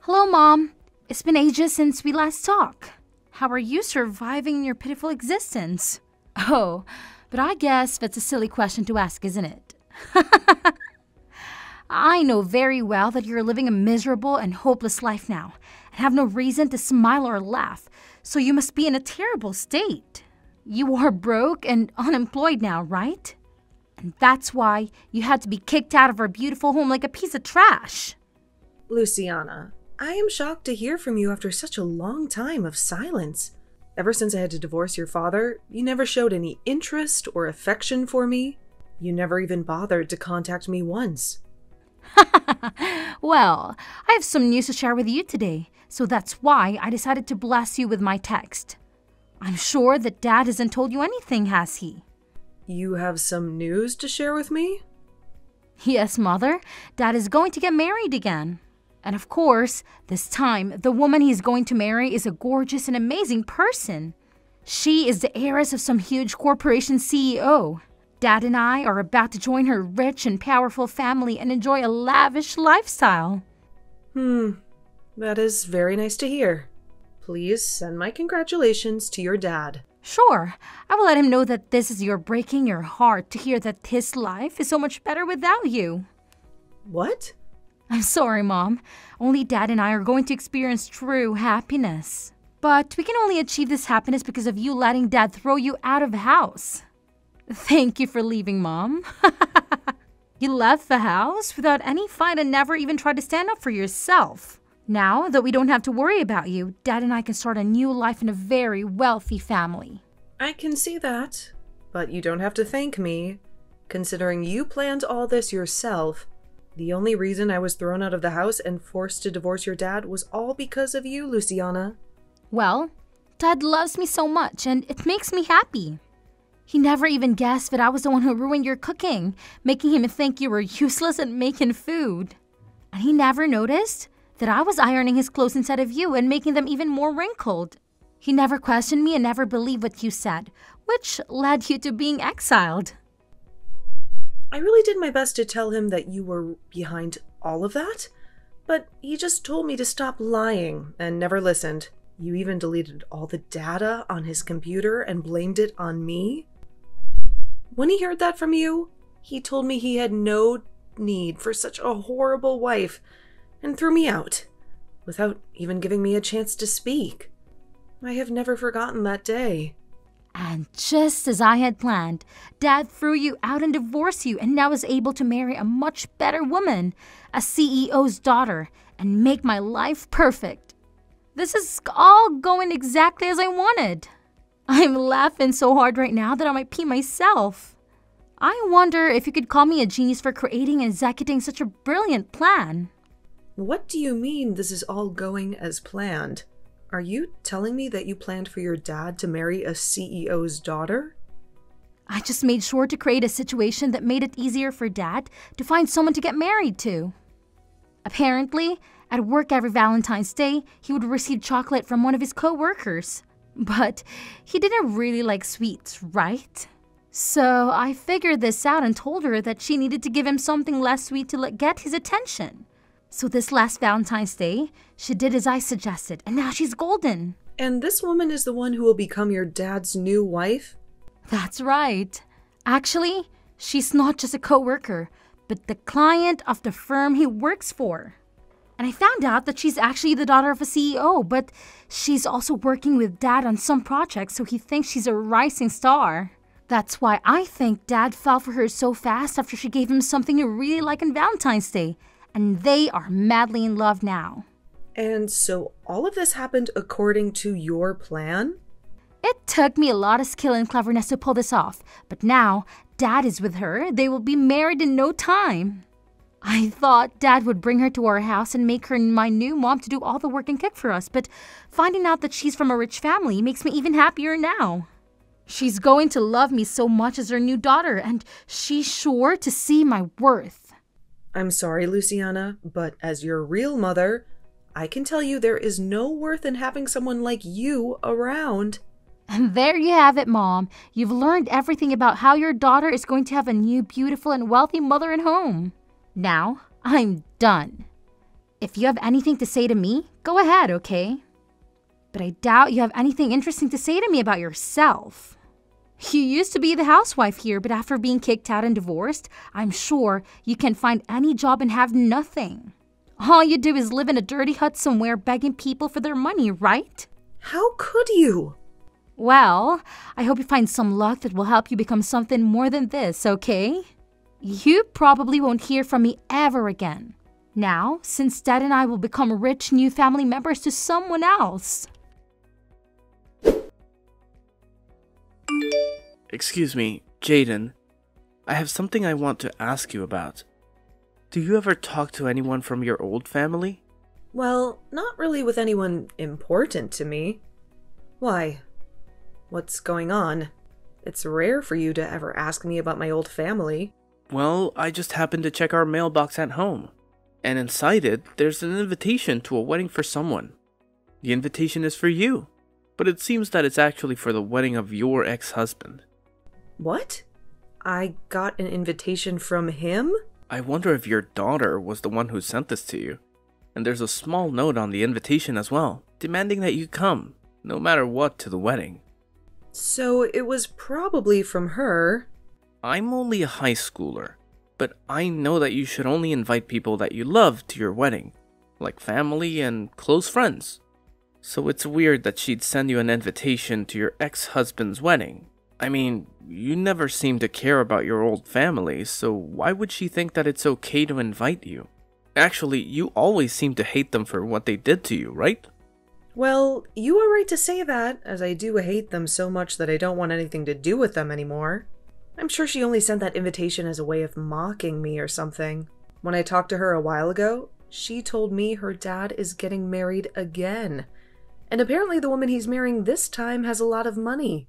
Hello, Mom. It's been ages since we last talked. How are you surviving your pitiful existence? Oh, but I guess that's a silly question to ask, isn't it? I know very well that you're living a miserable and hopeless life now and have no reason to smile or laugh, so you must be in a terrible state. You are broke and unemployed now, right? And that's why you had to be kicked out of our beautiful home like a piece of trash. Luciana, I am shocked to hear from you after such a long time of silence. Ever since I had to divorce your father, you never showed any interest or affection for me. You never even bothered to contact me once. Well, I have some news to share with you today, so that's why I decided to bless you with my text. I'm sure that Dad hasn't told you anything, has he? You have some news to share with me? Yes, Mother. Dad is going to get married again. And of course, this time, the woman he's going to marry is a gorgeous and amazing person. She is the heiress of some huge corporation CEO. Dad and I are about to join her rich and powerful family and enjoy a lavish lifestyle. That is very nice to hear. Please send my congratulations to your dad. Sure, I will let him know that this is your breaking your heart to hear that his life is so much better without you. What? I'm sorry, Mom. Only Dad and I are going to experience true happiness. But we can only achieve this happiness because of you letting Dad throw you out of the house. Thank you for leaving, Mom. You left the house without any fight and never even tried to stand up for yourself. Now that we don't have to worry about you, Dad and I can start a new life in a very wealthy family. I can see that, but you don't have to thank me. Considering you planned all this yourself, the only reason I was thrown out of the house and forced to divorce your dad was all because of you, Luciana. Well, Dad loves me so much and it makes me happy. He never even guessed that I was the one who ruined your cooking, making him think you were useless at making food. And he never noticed that I was ironing his clothes instead of you and making them even more wrinkled. He never questioned me and never believed what you said, which led you to being exiled. I really did my best to tell him that you were behind all of that, but he just told me to stop lying and never listened. You even deleted all the data on his computer and blamed it on me. When he heard that from you, he told me he had no need for such a horrible wife and threw me out, without even giving me a chance to speak. I have never forgotten that day. And just as I had planned, Dad threw you out and divorced you and now is able to marry a much better woman, a CEO's daughter, and make my life perfect. This is all going exactly as I wanted. I'm laughing so hard right now that I might pee myself. I wonder if you could call me a genius for creating and executing such a brilliant plan. What do you mean this is all going as planned? Are you telling me that you planned for your dad to marry a CEO's daughter? I just made sure to create a situation that made it easier for Dad to find someone to get married to. Apparently, at work every Valentine's Day, he would receive chocolate from one of his co-workers. But he didn't really like sweets, right? So I figured this out and told her that she needed to give him something less sweet to get his attention. So this last Valentine's Day, she did as I suggested, and now she's golden. And this woman is the one who will become your dad's new wife? That's right. Actually, she's not just a co-worker, but the client of the firm he works for. And I found out that she's actually the daughter of a CEO, but she's also working with Dad on some projects, so he thinks she's a rising star. That's why I think Dad fell for her so fast after she gave him something he really liked on Valentine's Day. And they are madly in love now. And so all of this happened according to your plan? It took me a lot of skill and cleverness to pull this off, but now Dad is with her. They will be married in no time. I thought Dad would bring her to our house and make her my new mom to do all the work and cook for us, but finding out that she's from a rich family makes me even happier now. She's going to love me so much as her new daughter, and she's sure to see my worth. I'm sorry, Luciana, but as your real mother, I can tell you there is no worth in having someone like you around. And there you have it, Mom. You've learned everything about how your daughter is going to have a new, beautiful, and wealthy mother and home. Now, I'm done. If you have anything to say to me, go ahead, okay? But I doubt you have anything interesting to say to me about yourself. You used to be the housewife here, but after being kicked out and divorced, I'm sure you can find any job and have nothing. All you do is live in a dirty hut somewhere begging people for their money, right? How could you? Well, I hope you find some luck that will help you become something more than this, okay? You probably won't hear from me ever again. Now, since Dad and I will become rich new family members to someone else. Excuse me, Jaden. I have something I want to ask you about. Do you ever talk to anyone from your old family? Well, not really with anyone important to me. Why? What's going on? It's rare for you to ever ask me about my old family. Well, I just happened to check our mailbox at home. And inside it, there's an invitation to a wedding for someone. The invitation is for you. But it seems that it's actually for the wedding of your ex-husband. What? I got an invitation from him? I wonder if your daughter was the one who sent this to you. And there's a small note on the invitation as well, demanding that you come, no matter what, to the wedding. So it was probably from her. I'm only a high schooler, but I know that you should only invite people that you love to your wedding, like family and close friends. So it's weird that she'd send you an invitation to your ex-husband's wedding. I mean, you never seem to care about your old family, so why would she think that it's okay to invite you? Actually, you always seem to hate them for what they did to you, right? Well, you are right to say that, as I do hate them so much that I don't want anything to do with them anymore. I'm sure she only sent that invitation as a way of mocking me or something. When I talked to her a while ago, she told me her dad is getting married again. And apparently the woman he's marrying this time has a lot of money.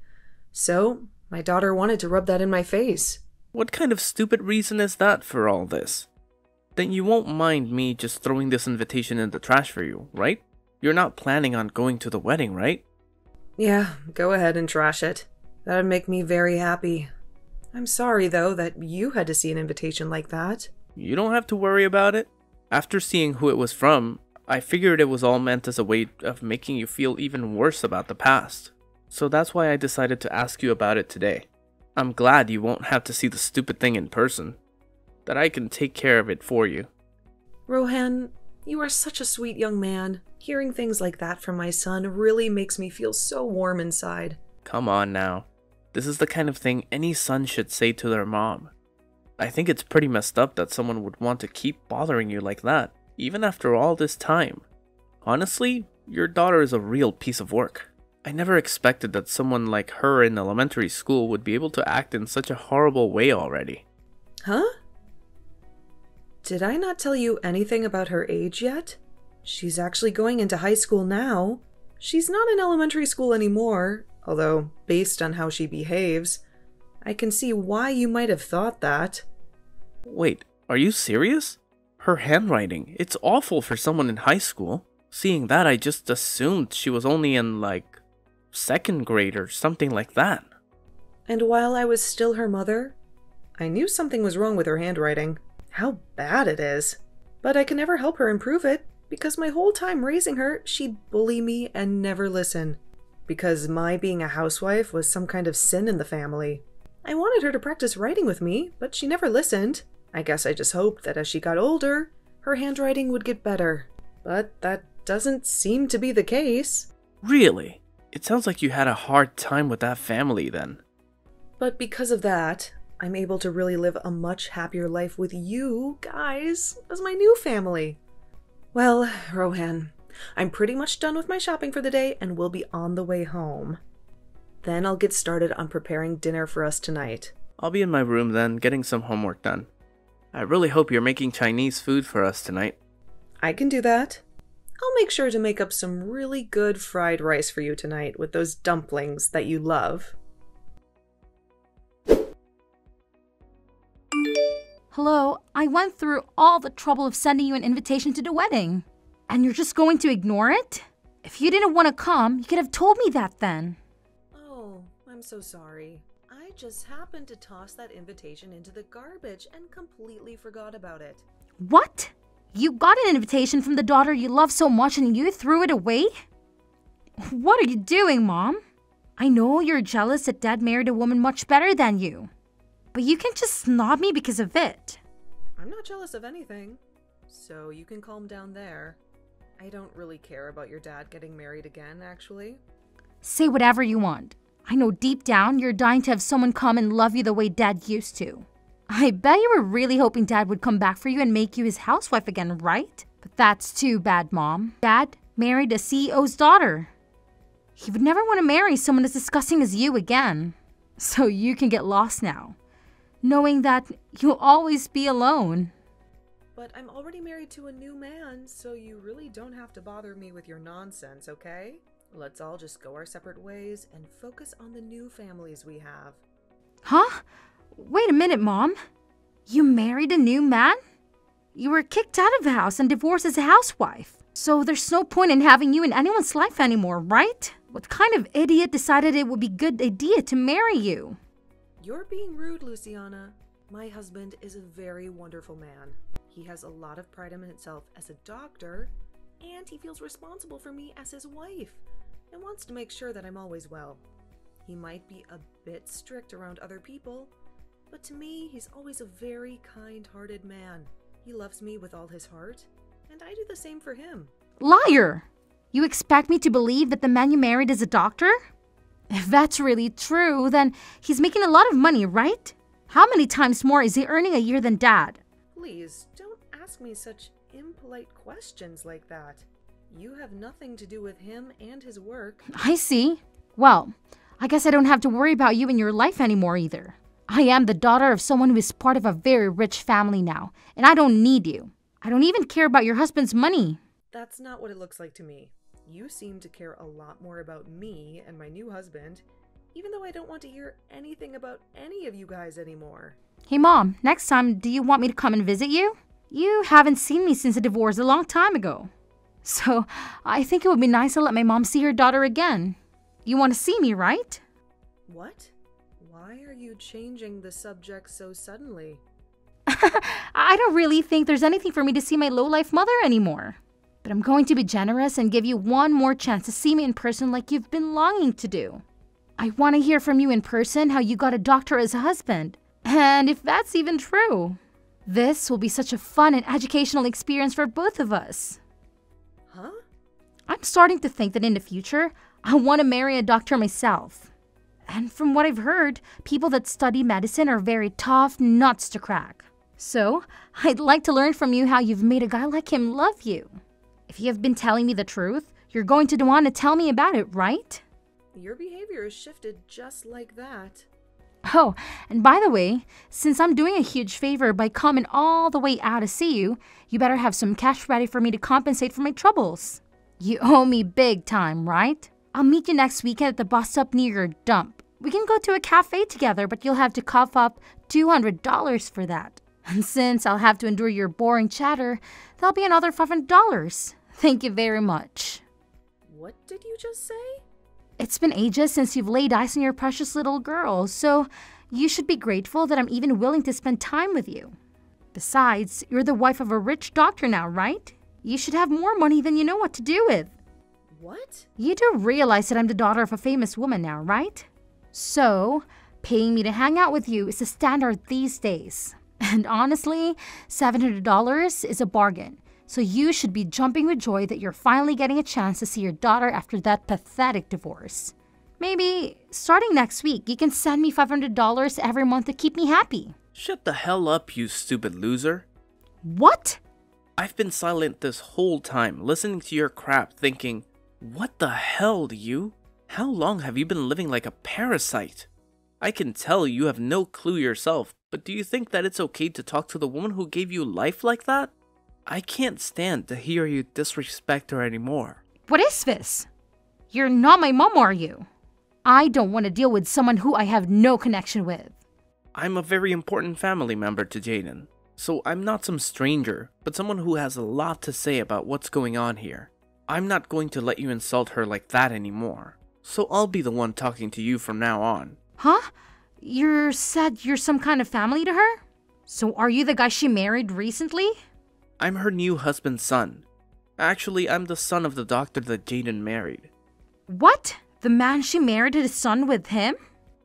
So, my daughter wanted to rub that in my face. What kind of stupid reason is that for all this? Then you won't mind me just throwing this invitation in the trash for you, right? You're not planning on going to the wedding, right? Yeah, go ahead and trash it. That'd make me very happy. I'm sorry, though, that you had to see an invitation like that. You don't have to worry about it. After seeing who it was from, I figured it was all meant as a way of making you feel even worse about the past. So that's why I decided to ask you about it today. I'm glad you won't have to see the stupid thing in person. That I can take care of it for you. Rohan, you are such a sweet young man. Hearing things like that from my son really makes me feel so warm inside. Come on now. This is the kind of thing any son should say to their mom. I think it's pretty messed up that someone would want to keep bothering you like that, even after all this time. Honestly, your daughter is a real piece of work. I never expected that someone like her in elementary school would be able to act in such a horrible way already. Huh? Did I not tell you anything about her age yet? She's actually going into high school now. She's not in elementary school anymore, although, based on how she behaves, I can see why you might have thought that. Wait, are you serious? Her handwriting, it's awful for someone in high school. Seeing that, I just assumed she was only in, second grade or something like that. And while I was still her mother, I knew something was wrong with her handwriting. How bad it is. But I can never help her improve it, because my whole time raising her, she'd bully me and never listen. Because my being a housewife was some kind of sin in the family. I wanted her to practice writing with me, but she never listened. I guess I just hoped that as she got older, her handwriting would get better. But that doesn't seem to be the case. Really? It sounds like you had a hard time with that family then. But because of that, I'm able to really live a much happier life with you guys as my new family. Well, Rohan, I'm pretty much done with my shopping for the day and we'll be on the way home. Then I'll get started on preparing dinner for us tonight. I'll be in my room then, getting some homework done. I really hope you're making Chinese food for us tonight. I can do that. I'll make sure to make up some really good fried rice for you tonight with those dumplings that you love. Hello, I went through all the trouble of sending you an invitation to the wedding. And you're just going to ignore it? If you didn't want to come, you could have told me that then. Oh, I'm so sorry. I just happened to toss that invitation into the garbage and completely forgot about it. What? You got an invitation from the daughter you love so much and you threw it away? What are you doing, Mom? I know you're jealous that Dad married a woman much better than you. But you can just snob me because of it. I'm not jealous of anything, so you can calm down there. I don't really care about your dad getting married again, actually. Say whatever you want. I know deep down you're dying to have someone come and love you the way Dad used to. I bet you were really hoping Dad would come back for you and make you his housewife again, right? But that's too bad, Mom. Dad married a CEO's daughter. He would never want to marry someone as disgusting as you again. So you can get lost now, knowing that you'll always be alone. But I'm already married to a new man, so you really don't have to bother me with your nonsense, okay? Let's all just go our separate ways and focus on the new families we have. Huh? Wait a minute, Mom. You married a new man? You were kicked out of the house and divorced as a housewife. So there's no point in having you in anyone's life anymore, right? What kind of idiot decided it would be a good idea to marry you? You're being rude, Luciana. My husband is a very wonderful man. He has a lot of pride in himself as a doctor, and he feels responsible for me as his wife and wants to make sure that I'm always well. He might be a bit strict around other people, but to me, he's always a very kind-hearted man. He loves me with all his heart, and I do the same for him. Liar! You expect me to believe that the man you married is a doctor? If that's really true, then he's making a lot of money, right? How many times more is he earning a year than Dad? Please, don't ask me such impolite questions like that. You have nothing to do with him and his work. I see. Well, I guess I don't have to worry about you in your life anymore either. I am the daughter of someone who is part of a very rich family now, and I don't need you. I don't even care about your husband's money. That's not what it looks like to me. You seem to care a lot more about me and my new husband, even though I don't want to hear anything about any of you guys anymore. Hey Mom, next time, do you want me to come and visit you? You haven't seen me since the divorce a long time ago. So, I think it would be nice to let my mom see her daughter again. You want to see me, right? What? Why are you changing the subject so suddenly? I don't really think there's anything for me to see my low-life mother anymore. But I'm going to be generous and give you one more chance to see me in person like you've been longing to do. I want to hear from you in person how you got a doctor as a husband, and if that's even true. This will be such a fun and educational experience for both of us. Huh? I'm starting to think that in the future, I want to marry a doctor myself. And from what I've heard, people that study medicine are very tough nuts to crack. So, I'd like to learn from you how you've made a guy like him love you. If you have been telling me the truth, you're going to want to tell me about it, right? Your behavior has shifted just like that. Oh, and by the way, since I'm doing a huge favor by coming all the way out to see you, you better have some cash ready for me to compensate for my troubles. You owe me big time, right? I'll meet you next weekend at the bus stop near your dump. We can go to a cafe together, but you'll have to cough up $200 for that. And since I'll have to endure your boring chatter, that'll be another $500. Thank you very much. What did you just say? It's been ages since you've laid eyes on your precious little girl, so you should be grateful that I'm even willing to spend time with you. Besides, you're the wife of a rich doctor now, right? You should have more money than you know what to do with. What? You do realize that I'm the daughter of a famous woman now, right? So, paying me to hang out with you is a standard these days. And honestly, $700 is a bargain. So you should be jumping with joy that you're finally getting a chance to see your daughter after that pathetic divorce. Maybe, starting next week, you can send me $500 every month to keep me happy. Shut the hell up, you stupid loser. What? I've been silent this whole time, listening to your crap, thinking, what the hell, you? How long have you been living like a parasite? I can tell you have no clue yourself, but do you think that it's okay to talk to the woman who gave you life like that? I can't stand to hear you disrespect her anymore. What is this? You're not my mom, are you? I don't want to deal with someone who I have no connection with. I'm a very important family member to Jaden, so I'm not some stranger, but someone who has a lot to say about what's going on here. I'm not going to let you insult her like that anymore, so I'll be the one talking to you from now on. Huh? You said you're some kind of family to her? So are you the guy she married recently? I'm her new husband's son. Actually, I'm the son of the doctor that Jaden married. What? The man she married had a son with him?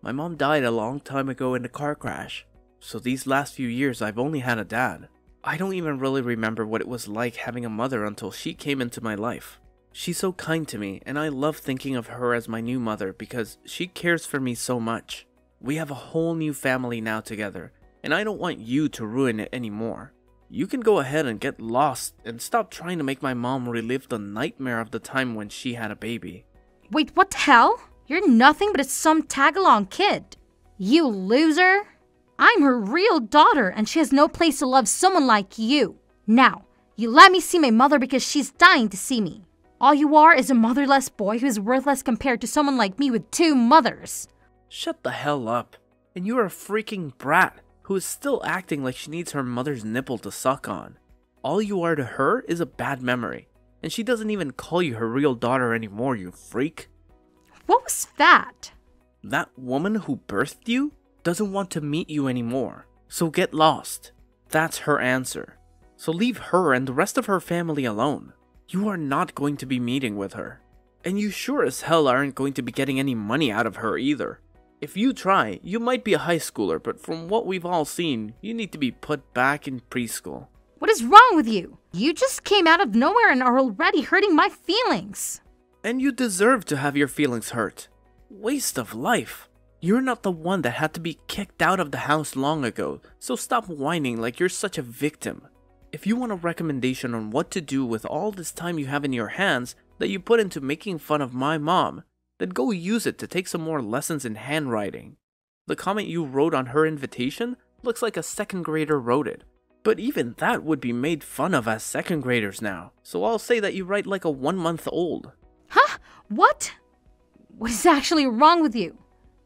My mom died a long time ago in a car crash, so these last few years I've only had a dad. I don't even really remember what it was like having a mother until she came into my life. She's so kind to me, and I love thinking of her as my new mother because she cares for me so much. We have a whole new family now together, and I don't want you to ruin it anymore. You can go ahead and get lost and stop trying to make my mom relive the nightmare of the time when she had a baby. Wait, what the hell? You're nothing but some tag-along kid. You loser. I'm her real daughter, and she has no place to love someone like you. Now, you let me see my mother because she's dying to see me. All you are is a motherless boy who is worthless compared to someone like me with 2 mothers. Shut the hell up. And you're a freaking brat who is still acting like she needs her mother's nipple to suck on. All you are to her is a bad memory, and she doesn't even call you her real daughter anymore, you freak. What was that? That woman who birthed you doesn't want to meet you anymore, so get lost. That's her answer. So leave her and the rest of her family alone. You are not going to be meeting with her. And you sure as hell aren't going to be getting any money out of her either. If you try, you might be a high schooler, but from what we've all seen, you need to be put back in preschool. What is wrong with you? You just came out of nowhere and are already hurting my feelings. And you deserve to have your feelings hurt. Waste of life. You're not the one that had to be kicked out of the house long ago, so stop whining like you're such a victim. If you want a recommendation on what to do with all this time you have in your hands that you put into making fun of my mom, then go use it to take some more lessons in handwriting. The comment you wrote on her invitation looks like a 2nd grader wrote it. But even that would be made fun of as 2nd graders now, so I'll say that you write like a 1-month-old. Huh? What? What is actually wrong with you?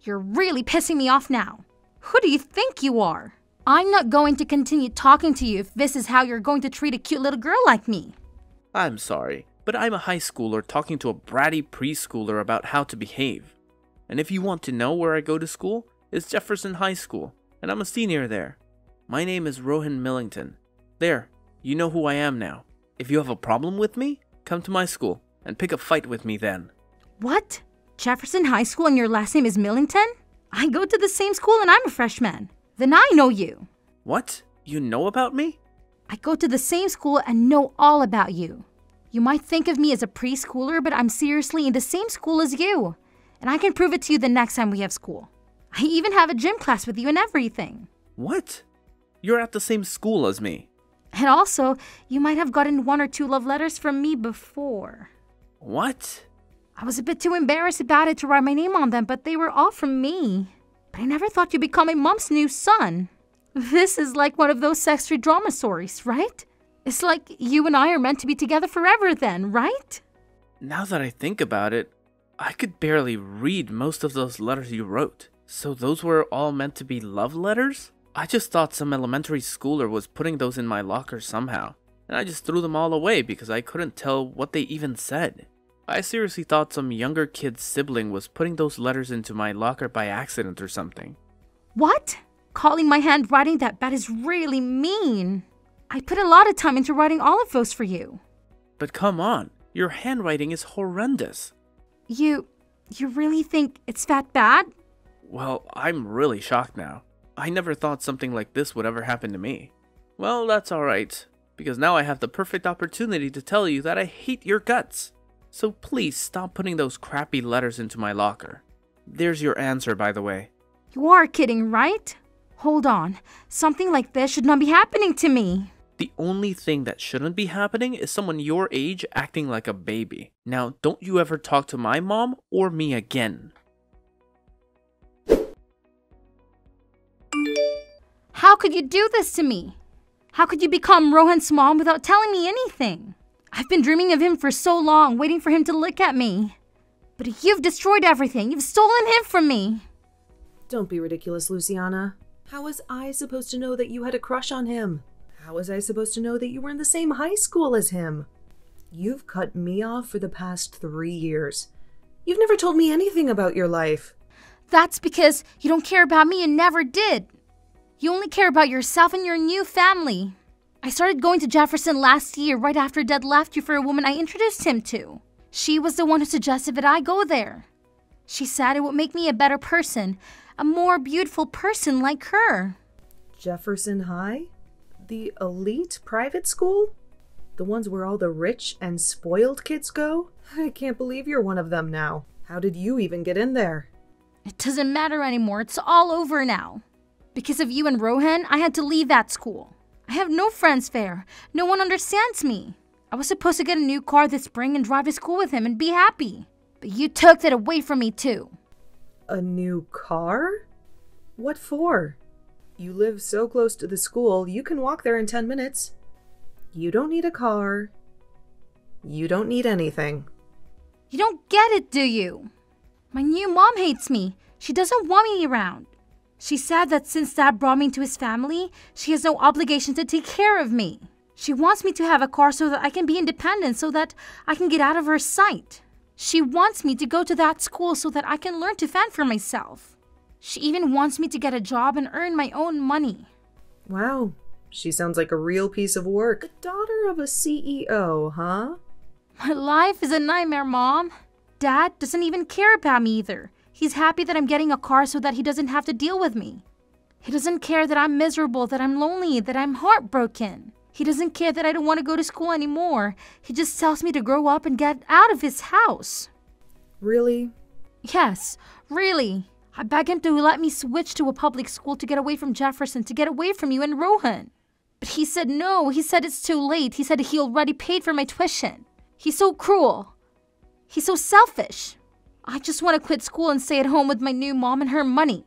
You're really pissing me off now. Who do you think you are? I'm not going to continue talking to you if this is how you're going to treat a cute little girl like me. I'm sorry, but I'm a high schooler talking to a bratty preschooler about how to behave. And if you want to know where I go to school, it's Jefferson High School, and I'm a senior there. My name is Rohan Millington. There, you know who I am now. If you have a problem with me, come to my school and pick a fight with me then. What? Jefferson High School and your last name is Millington? I go to the same school and I'm a freshman. Then I know you. What? You know about me? I go to the same school and know all about you. You might think of me as a preschooler, but I'm seriously in the same school as you. And I can prove it to you the next time we have school. I even have a gym class with you and everything. What? You're at the same school as me. And also, you might have gotten 1 or 2 love letters from me before. What? I was a bit too embarrassed about it to write my name on them, but they were all from me. But I never thought you'd become my mom's new son. This is like one of those sexy drama stories, right? It's like you and I are meant to be together forever then, right? Now that I think about it, I could barely read most of those letters you wrote. So those were all meant to be love letters? I just thought some elementary schooler was putting those in my locker somehow, and I just threw them all away because I couldn't tell what they even said. I seriously thought some younger kid's sibling was putting those letters into my locker by accident or something. What? Calling my handwriting that bad is really mean. I put a lot of time into writing all of those for you. But come on, your handwriting is horrendous. You really think it's that bad? Well, I'm really shocked now. I never thought something like this would ever happen to me. Well, that's alright, because now I have the perfect opportunity to tell you that I hate your guts. So please stop putting those crappy letters into my locker. There's your answer, by the way. You are kidding, right? Hold on. Something like this should not be happening to me. The only thing that shouldn't be happening is someone your age acting like a baby. Now, don't you ever talk to my mom or me again. How could you do this to me? How could you become Rohan's mom without telling me anything? I've been dreaming of him for so long, waiting for him to look at me. But you've destroyed everything. You've stolen him from me. Don't be ridiculous, Luciana. How was I supposed to know that you had a crush on him? How was I supposed to know that you were in the same high school as him? You've cut me off for the past 3 years. You've never told me anything about your life. That's because you don't care about me and never did. You only care about yourself and your new family. I started going to Jefferson last year right after Dad left you for a woman I introduced him to. She was the one who suggested that I go there. She said it would make me a better person, a more beautiful person like her. Jefferson High? The elite private school? The ones where all the rich and spoiled kids go? I can't believe you're one of them now. How did you even get in there? It doesn't matter anymore. It's all over now. Because of you and Rohan, I had to leave that school. I have no friends there. No one understands me. I was supposed to get a new car this spring and drive to school with him and be happy. But you took that away from me too. A new car? What for? You live so close to the school, you can walk there in 10 minutes. You don't need a car. You don't need anything. You don't get it, do you? My new mom hates me. She doesn't want me around. She said that since Dad brought me into his family, she has no obligation to take care of me. She wants me to have a car so that I can be independent, so that I can get out of her sight. She wants me to go to that school so that I can learn to fend for myself. She even wants me to get a job and earn my own money. Wow, she sounds like a real piece of work. The daughter of a CEO, huh? My life is a nightmare, Mom. Dad doesn't even care about me either. He's happy that I'm getting a car so that he doesn't have to deal with me. He doesn't care that I'm miserable, that I'm lonely, that I'm heartbroken. He doesn't care that I don't want to go to school anymore. He just tells me to grow up and get out of his house. Really? Yes, really. I beg him to let me switch to a public school to get away from Jefferson, to get away from you and Rohan. But he said no. He said it's too late. He said he already paid for my tuition. He's so cruel. He's so selfish. I just want to quit school and stay at home with my new mom and her money.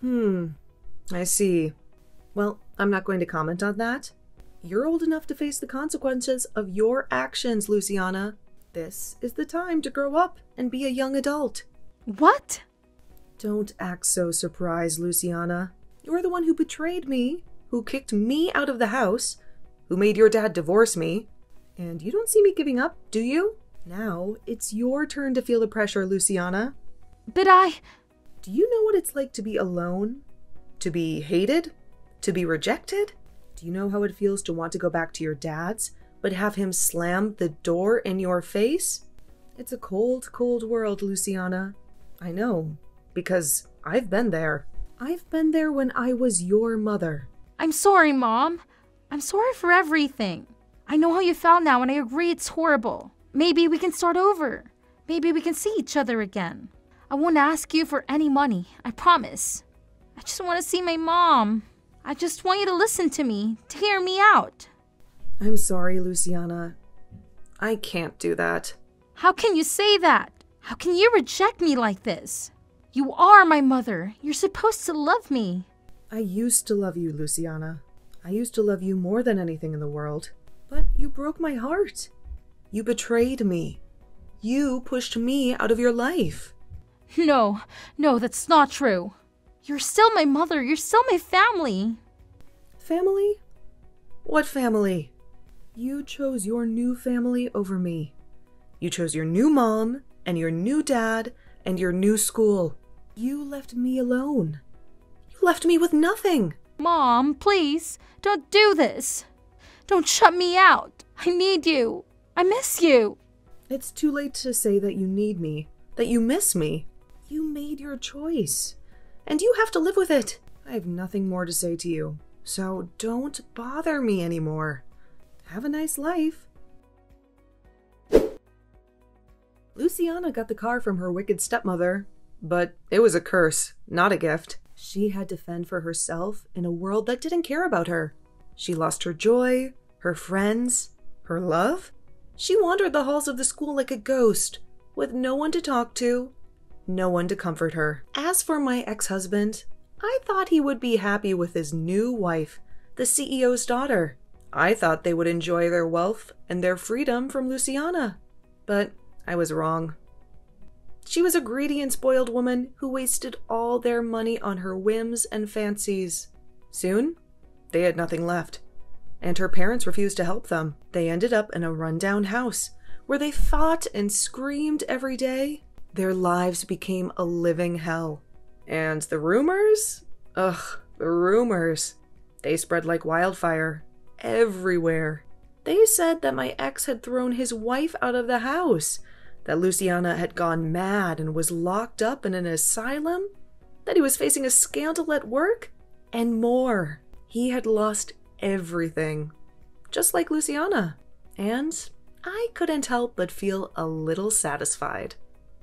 I see. Well, I'm not going to comment on that. You're old enough to face the consequences of your actions, Luciana. This is the time to grow up and be a young adult. What? Don't act so surprised, Luciana. You're the one who betrayed me, who kicked me out of the house, who made your dad divorce me. And you don't see me giving up, do you? Now, it's your turn to feel the pressure, Luciana. But Do you know what it's like to be alone? To be hated? To be rejected? Do you know how it feels to want to go back to your dad's, but have him slam the door in your face? It's a cold, cold world, Luciana. I know, because I've been there. I've been there when I was your mother. I'm sorry, Mom. I'm sorry for everything. I know how you felt now, and I agree it's horrible. Maybe we can start over. Maybe we can see each other again. I won't ask you for any money, I promise. I just want to see my mom. I just want you to listen to me, to hear me out. I'm sorry, Luciana. I can't do that. How can you say that? How can you reject me like this? You are my mother. You're supposed to love me. I used to love you, Luciana. I used to love you more than anything in the world. But you broke my heart. You betrayed me. You pushed me out of your life. No, that's not true. You're still my mother. You're still my family. Family? What family? You chose your new family over me. You chose your new mom and your new dad and your new school. You left me alone. You left me with nothing. Mom, please, don't do this. Don't shut me out. I need you. I miss you. It's too late to say that you need me, that you miss me. You made your choice, and you have to live with it. I have nothing more to say to you, so don't bother me anymore. Have a nice life. Luciana got the car from her wicked stepmother, but it was a curse, not a gift. She had to fend for herself in a world that didn't care about her. She lost her joy, her friends, her love. She wandered the halls of the school like a ghost, with no one to talk to, no one to comfort her. As for my ex-husband, I thought he would be happy with his new wife, the CEO's daughter. I thought they would enjoy their wealth and their freedom from Luciana. But I was wrong. She was a greedy and spoiled woman who wasted all their money on her whims and fancies. Soon, they had nothing left, and her parents refused to help them. They ended up in a rundown house where they fought and screamed every day. Their lives became a living hell. And the rumors? The rumors. They spread like wildfire. everywhere. They said that my ex had thrown his wife out of the house, that Luciana had gone mad and was locked up in an asylum, that he was facing a scandal at work, and more. He had lost everything, just like Luciana. And I couldn't help but feel a little satisfied.